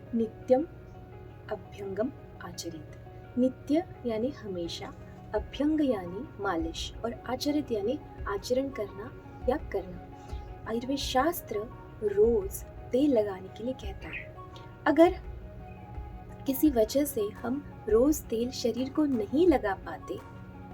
नित्यम अभ्यंगम आचरित। नित्य यानी हमेशा, अभ्यंग यानी मालिश और आचरित यानी आचरण करना या करना। आयुर्वेद शास्त्र रोज तेल लगाने के लिए कहता है। अगर किसी वजह से हम रोज तेल शरीर को नहीं लगा पाते,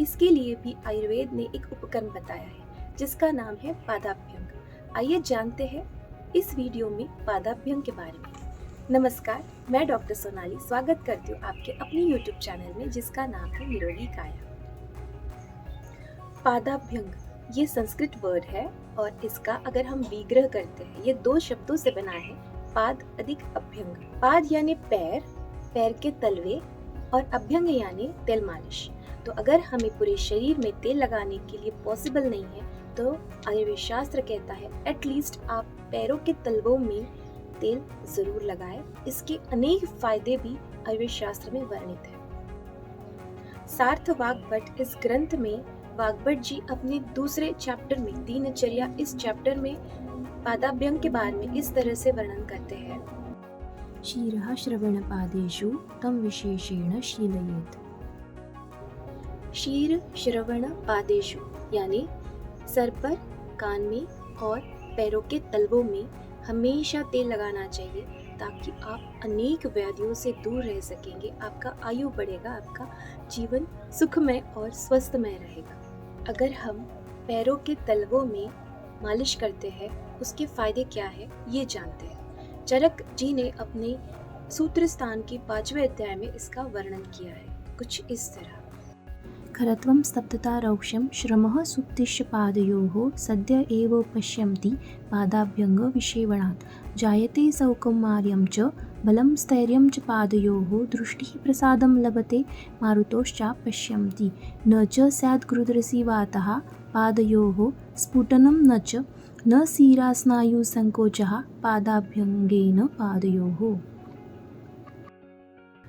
इसके लिए भी आयुर्वेद ने एक उपकरण बताया है जिसका नाम है पादाभ्यंग। आइए जानते हैं इस वीडियो में पादाभ्यंग के बारे में। नमस्कार, मैं डॉक्टर सोनाली स्वागत करती हूँ आपके अपने YouTube चैनल में जिसका नाम है निरोगी काया। पादाभ्यंग ये संस्कृत वर्ड है और इसका अगर हम विग्रह करते हैं, ये 2 शब्दों से बना है, पाद अधिक अभ्यंग। पाद यानी पैर, पैर के तलवे, और अभ्यंग यानी तेल मालिश। तो अगर हमें पूरे शरीर में तेल लगाने के लिए पॉसिबल नहीं है तो आयुर्वेद शास्त्र कहता है एटलीस्ट आप पैरों के तलवों में तेल जरूर लगाएं। इसके अनेक फायदे भी आयुर्वेद शास्त्र में वर्णित है। सार्थ वाग्भट इस ग्रंथ में वाग्भट जी अपने दूसरे चैप्टर में दिनचर्या इस चैप्टर में पादाभ्यंग के बारे में इस तरह से वर्णन करते हैं। शिरः श्रवणपादेषु तं विशेषेण शीलयेत्। शीर श्रवण पादेशु यानी सर पर, कान में और पैरों के तलवों में हमेशा तेल लगाना चाहिए ताकि आप अनेक व्याधियों से दूर रह सकेंगे। आपका आयु बढ़ेगा, आपका जीवन सुखमय और स्वस्थमय रहेगा। अगर हम पैरों के तलवों में मालिश करते हैं उसके फायदे क्या है ये जानते हैं। चरक जी ने अपने सूत्र स्थान के 5वें अध्याय में इसका वर्णन किया है कुछ इस तरह। खरत्वं स्तब्धता रौक्ष्यं श्रमः सुप्तिश्च पादयोः सद्य एव पश्यन्ति पादाभ्यंग विषेवणात् जायते सौकुमार्यं च बलं स्थैर्यं च पादयोः दृष्टिः प्रसादं लभते मारुतोश्चा पश्यन्ति न च स्यात् गुरुद्रसी वातः पादयोः स्फुटनं न शिरास्नायुसङ्कोचः पादाभ्यंगेन पादयोः।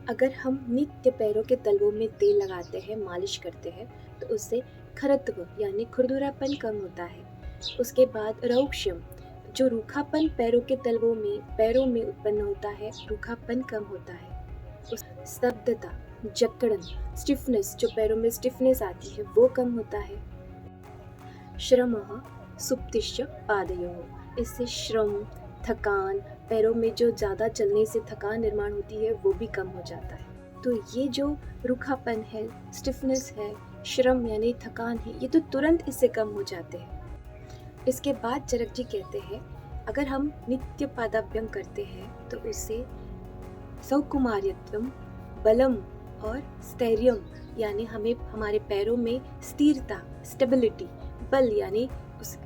अगर हम नित्य पैरों के तलवों में तेल लगाते हैं, मालिश करते हैं, तो उससे खरत्व यानी खुरदुरापन कम होता है। उसके बाद रौक्ष्यम, जो रूखापन पैरों के तलवों में पैरों में उत्पन्न होता है, रूखापन कम होता है। स्तब्धता, जकड़न, स्टिफनेस, जो पैरों में स्टिफनेस आती है वो कम होता है। श्रमः सुप्तिश्च पादयोः, इससे श्रम, थकान, पैरों में जो ज़्यादा चलने से थकान निर्माण होती है वो भी कम हो जाता है। तो ये जो रूखापन है, स्टिफनेस है, श्रम यानी थकान है, ये तो तुरंत इससे कम हो जाते हैं। इसके बाद चरक जी कहते हैं अगर हम नित्य पादाभ्यंग करते हैं तो उससे सौकुमार्यत्वम, बलम और स्थैर्यम यानी हमें हमारे पैरों में स्थिरता, स्टेबिलिटी, बल यानी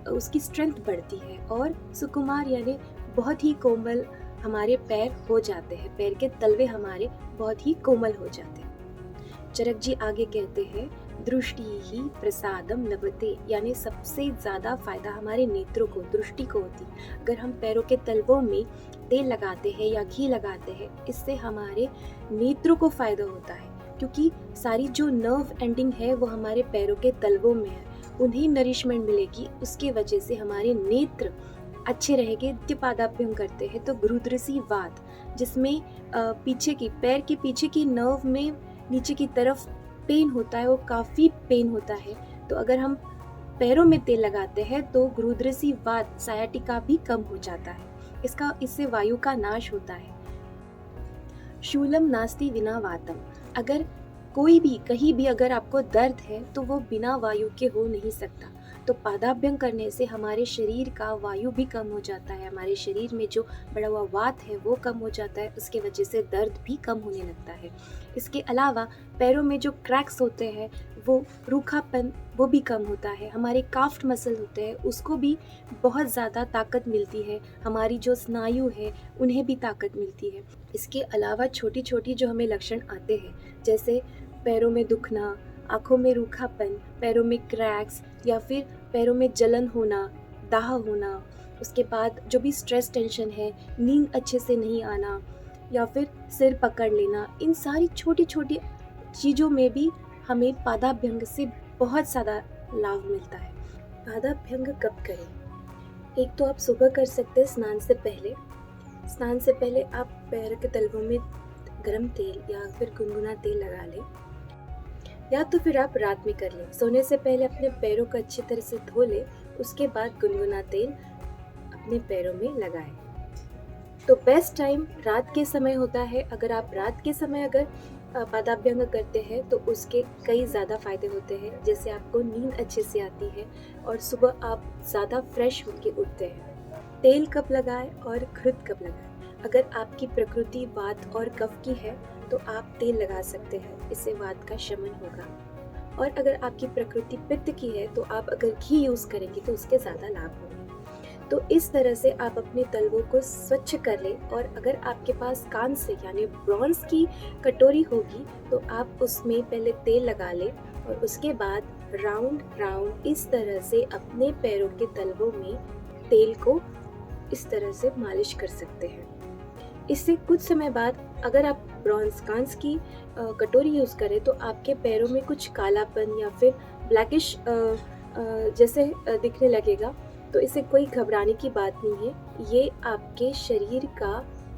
उसकी स्ट्रेंथ बढ़ती है, और सुकुमार यानी बहुत ही कोमल हमारे पैर हो जाते हैं, पैर के तलवे हमारे बहुत ही कोमल हो जाते हैं। चरक जी आगे कहते हैं दृष्टि ही प्रसादम लभते, यानी सबसे ज़्यादा फायदा हमारे नेत्रों को, दृष्टि को होती है। अगर हम पैरों के तलवों में तेल लगाते हैं या घी लगाते हैं, इससे हमारे नेत्रों को फायदा होता है क्योंकि सारी जो नर्व एंडिंग है वो हमारे पैरों के तलवों में है, उन्हें नरिशमेंट मिलेगी, उसके वजह से हमारे नेत्र अच्छे रहेंगे। नित्य पादाभ्यंग करते हैं तो गुरुद्रसी वात, जिसमें पीछे की पैर के पीछे की नर्व में नीचे की तरफ पेन होता है, वो काफ़ी पेन होता है। तो अगर हम पैरों में तेल लगाते हैं तो गुरुद्रसी वात, सायाटिका भी कम हो जाता है। इससे वायु का नाश होता है। शूलम नास्ति विना वातम, अगर कोई भी कहीं भी अगर आपको दर्द है तो वो बिना वायु के हो नहीं सकता। तो पादाभ्यंग करने से हमारे शरीर का वायु भी कम हो जाता है, हमारे शरीर में जो बढ़ा हुआ वात है वो कम हो जाता है, उसके वजह से दर्द भी कम होने लगता है। इसके अलावा पैरों में जो क्रैक्स होते हैं, वो रूखापन वो भी कम होता है। हमारे काफ्ट मसल होते हैं उसको भी बहुत ज़्यादा ताकत मिलती है, हमारी जो स्नायु है उन्हें भी ताकत मिलती है। इसके अलावा छोटी छोटी जो हमें लक्षण आते हैं, जैसे पैरों में दुखना, आँखों में रूखापन, पैरों में क्रैक्स या फिर पैरों में जलन होना, दाह होना, उसके बाद जो भी स्ट्रेस टेंशन है, नींद अच्छे से नहीं आना या फिर सिर पकड़ लेना, इन सारी छोटी छोटी चीज़ों में भी हमें पादाभ्यंग से बहुत ज़्यादा लाभ मिलता है। पादाभ्यंग कब करें? एक तो आप सुबह कर सकते हैं स्नान से पहले। स्नान से पहले आप पैर के तलवों में गरम तेल या फिर गुनगुना तेल लगा लें, या तो फिर आप रात में कर लें। सोने से पहले अपने पैरों को अच्छी तरह से धो लें, उसके बाद गुनगुना तेल अपने पैरों में लगाएं। तो बेस्ट टाइम रात के समय होता है। अगर आप रात के समय पादाभ्यंग करते हैं तो उसके कई ज़्यादा फ़ायदे होते हैं, जैसे आपको नींद अच्छे से आती है और सुबह आप ज़्यादा फ्रेश होकर उठते हैं। तेल कब लगाएं और घृत कब लगाएं? अगर आपकी प्रकृति वात और कफ की है तो आप तेल लगा सकते हैं, इससे वात का शमन होगा। और अगर आपकी प्रकृति पित्त की है तो आप अगर घी यूज़ करेंगे तो उसके ज़्यादा लाभ होंगे। तो इस तरह से आप अपने तलवों को स्वच्छ कर लें, और अगर आपके पास कांस्य यानी ब्रॉन्ज की कटोरी होगी तो आप उसमें पहले तेल लगा लें और उसके बाद राउंड इस तरह से अपने पैरों के तलवों में तेल को इस तरह से मालिश कर सकते हैं। इससे कुछ समय बाद अगर आप ब्रॉन्ज कांस्य की कटोरी यूज़ करें तो आपके पैरों में कुछ कालापन या फिर ब्लैकिश जैसे दिखने लगेगा, तो इससे कोई घबराने की बात नहीं है। ये आपके शरीर का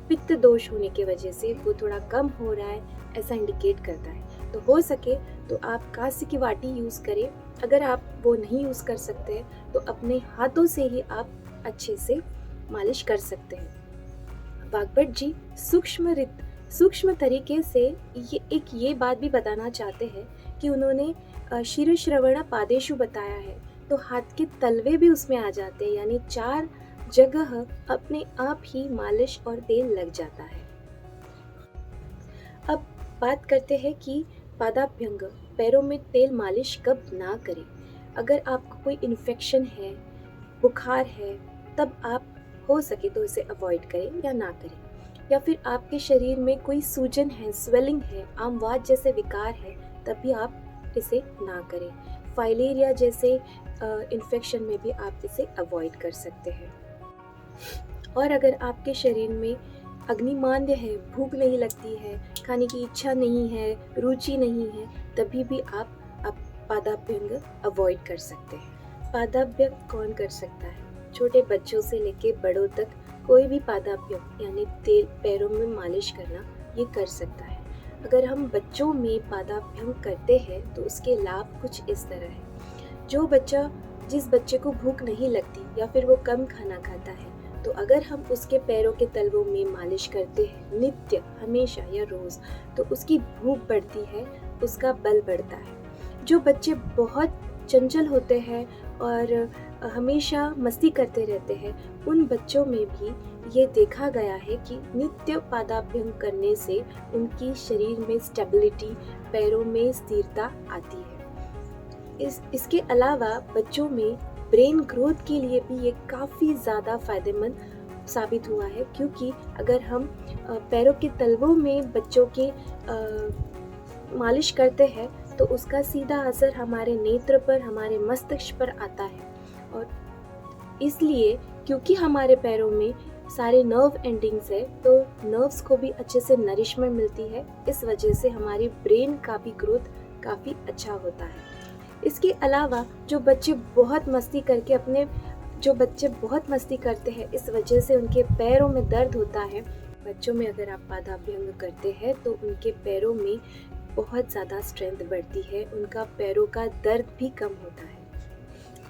पित्त दोष होने की वजह से वो थोड़ा कम हो रहा है, ऐसा इंडिकेट करता है। तो हो सके तो आप कांस्य की वाटी यूज़ करें। अगर आप वो नहीं यूज़ कर सकते हैं तो अपने हाथों से ही आप अच्छे से मालिश कर सकते हैं। वाग्भट जी सूक्ष्म तरीके से ये बात भी बताना चाहते हैं कि उन्होंने शिरश्रवण पादेशु बताया है, तो हाथ के तलवे भी उसमें आ जाते हैं, यानी 4 जगह अपने आप ही मालिश और तेल लग जाता है। अब बात करते हैं कि पादाभ्यंग पैरों में तेल मालिश कब ना करें। अगर आपको कोई इन्फेक्शन है, बुखार है, तब आप हो सके तो इसे अवॉइड करें या ना करें। या फिर आपके शरीर में कोई सूजन है, स्वेलिंग है, आमवात जैसे विकार है, तब भी आप इसे ना करें। फाइलेरिया जैसे इन्फेक्शन में भी आप इसे अवॉइड कर सकते हैं। और अगर आपके शरीर में अग्निमांद्य है, भूख नहीं लगती है, खाने की इच्छा नहीं है, रुचि नहीं है, तभी भी आप पादाभ्यंग अवॉइड कर सकते हैं। पादाभ्यंग कौन कर सकता है? छोटे बच्चों से लेके बड़ों तक कोई भी पादाभ्यंग यानी तेल पैरों में मालिश करना ये कर सकता है। अगर हम बच्चों में पादाभ्यंग करते हैं तो उसके लाभ कुछ इस तरह है। जिस बच्चे को भूख नहीं लगती या फिर वो कम खाना खाता है, तो अगर हम उसके पैरों के तलवों में मालिश करते हैं नित्य, हमेशा या रोज, तो उसकी भूख बढ़ती है, उसका बल बढ़ता है। जो बच्चे बहुत चंचल होते हैं और हमेशा मस्ती करते रहते हैं, उन बच्चों में भी ये देखा गया है कि नित्य पादाभ्यंग करने से उनकी शरीर में स्टेबिलिटी, पैरों में स्थिरता आती है। इसके अलावा बच्चों में ब्रेन ग्रोथ के लिए भी ये काफ़ी ज़्यादा फायदेमंद साबित हुआ है, क्योंकि अगर हम पैरों के तलवों में बच्चों के मालिश करते हैं तो उसका सीधा असर हमारे नेत्र पर, हमारे मस्तिष्क पर आता है। और इसलिए क्योंकि हमारे पैरों में सारे नर्व एंडिंग्स है, तो नर्व्स को भी अच्छे से नरिशमेंट मिलती है। इस वजह से हमारी ब्रेन का भी ग्रोथ काफ़ी अच्छा होता है। इसके अलावा जो बच्चे बहुत मस्ती करते हैं, इस वजह से उनके पैरों में दर्द होता है। बच्चों में अगर आप पादाभ्यंग करते हैं तो उनके पैरों में बहुत ज़्यादा स्ट्रेंथ बढ़ती है, उनका पैरों का दर्द भी कम होता है।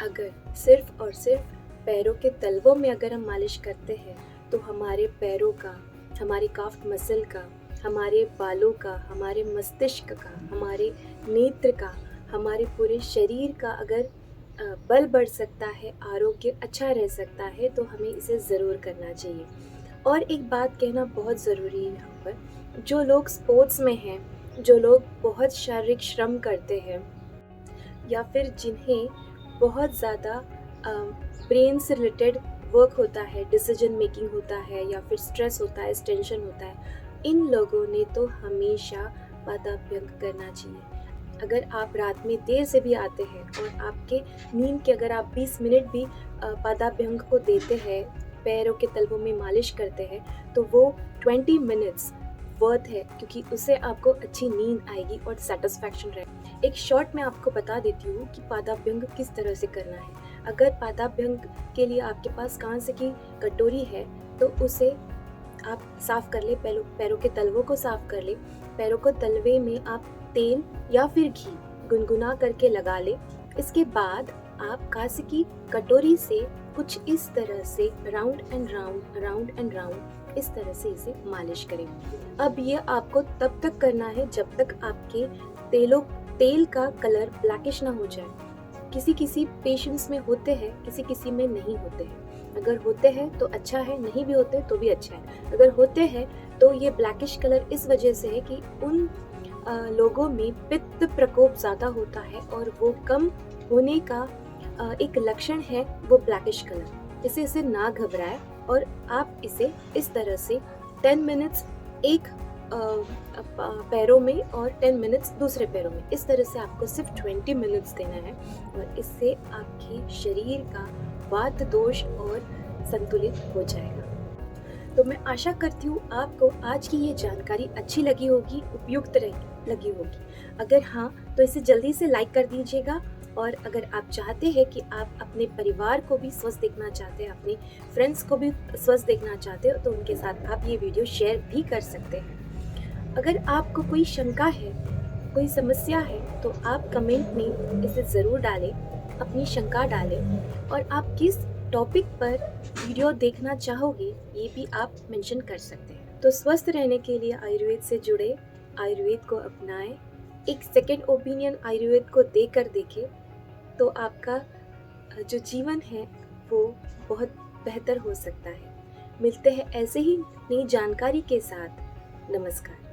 अगर सिर्फ और सिर्फ पैरों के तलवों में अगर हम मालिश करते हैं तो हमारे पैरों का, हमारी काफ मसल का, हमारे बालों का, हमारे मस्तिष्क का, हमारे नेत्र का, हमारे पूरे शरीर का अगर बल बढ़ सकता है, आरोग्य अच्छा रह सकता है, तो हमें इसे ज़रूर करना चाहिए। और एक बात कहना बहुत ज़रूरी है यहाँ पर, जो लोग स्पोर्ट्स में हैं, जो लोग बहुत शारीरिक श्रम करते हैं, या फिर जिन्हें बहुत ज़्यादा ब्रेन से रिलेटेड वर्क होता है, डिसीजन मेकिंग होता है, या फिर स्ट्रेस होता है, टेंशन होता है, इन लोगों ने तो हमेशा पादाभ्यंग करना चाहिए। अगर आप रात में देर से भी आते हैं और आपके नींद के अगर आप 20 मिनट भी पादाभ्यंग को देते हैं, पैरों के तलवों में मालिश करते हैं, तो वो 20 मिनट्स वर्थ है, क्योंकि उससे आपको अच्छी नींद आएगी और सेटिस्फैक्शन रहेगा। एक शॉर्ट में आपको बता देती हूँ कि पादाभ्यंग किस तरह से करना है। अगर पादाभ्यंग के लिए आपके पास कांस्य की कटोरी है तो उसे आप साफ़ कर ले, पैरों के तलवों को साफ़ कर ले। पैरों को तलवे में आप तेल या फिर घी गुनगुना करके लगा ले। इसके बाद आप कांसे की कटोरी से कुछ इस तरह से राउंड एंड राउंड इस तरह से इसे मालिश करें। अब ये आपको तब तक करना है जब तक आपके तेल का कलर ब्लैकिश ना हो जाए। किसी पेशेंट्स में होते हैं, किसी में नहीं होते हैं। अगर होते हैं तो अच्छा है, नहीं भी होते तो भी अच्छा है। अगर होते हैं तो ये ब्लैकिश कलर इस वजह से है कि उन लोगों में पित्त प्रकोप ज़्यादा होता है और वो कम होने का एक लक्षण है वो ब्लैकिश कलर। इसे ना घबराए और आप इसे इस तरह से 10 मिनट्स एक पैरों में और 10 मिनट्स दूसरे पैरों में, इस तरह से आपको सिर्फ 20 मिनट्स देना है और इससे आपके शरीर का वात दोष और संतुलित हो जाएगा। तो मैं आशा करती हूँ आपको आज की ये जानकारी अच्छी लगी होगी, उपयुक्त लगी होगी। अगर हाँ तो इसे जल्दी से लाइक कर दीजिएगा और अगर आप चाहते हैं कि आप अपने परिवार को भी स्वस्थ देखना चाहते हैं, अपने फ्रेंड्स को भी स्वस्थ देखना चाहते हो तो उनके साथ आप ये वीडियो शेयर भी कर सकते हैं। अगर आपको कोई शंका है, कोई समस्या है तो आप कमेंट में इसे ज़रूर डालें, अपनी शंका डालें और आप किस टॉपिक पर वीडियो देखना चाहोगे ये भी आप मेंशन कर सकते हैं। तो स्वस्थ रहने के लिए आयुर्वेद से जुड़े, आयुर्वेद को अपनाएं, एक सेकेंड ओपिनियन आयुर्वेद को देकर देखें तो आपका जो जीवन है वो बहुत बेहतर हो सकता है। मिलते हैं ऐसे ही नई जानकारी के साथ। नमस्कार।